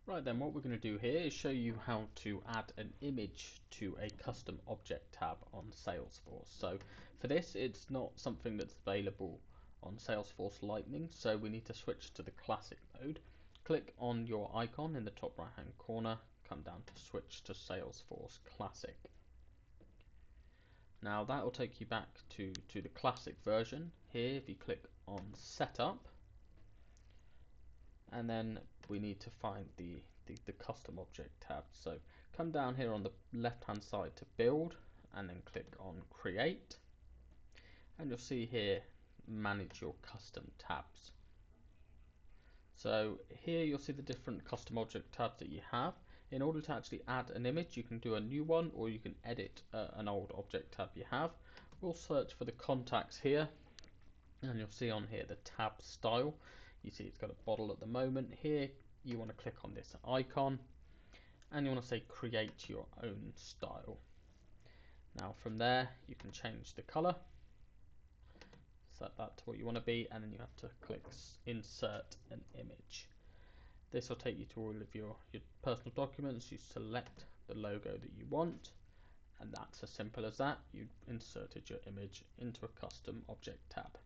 Right then, what we're going to do here is show you how to add an image to a custom object tab on Salesforce. So for this, it's not something that's available on Salesforce Lightning, so we need to switch to the classic mode. Click on your icon in the top right hand corner, come down to switch to Salesforce Classic. Now that will take you back to the classic version. Here, if you click on Setup, and then we need to find the custom object tab. So come down here on the left hand side to build, and then click on create, and you'll see here manage your custom tabs. So here you'll see the different custom object tabs that you have. In order to actually add an image, you can do a new one, or you can edit an old object tab you have. We'll search for the contacts here, and you'll see on here the tab style. You see it's got a bottle at the moment. Here you want to click on this icon, and you want to say create your own style. Now from there you can change the color, set that to what you want to be, and then you have to click insert an image. This will take you to all of your personal documents. You select the logo that you want, and that's as simple as that. You inserted your image into a custom object tab.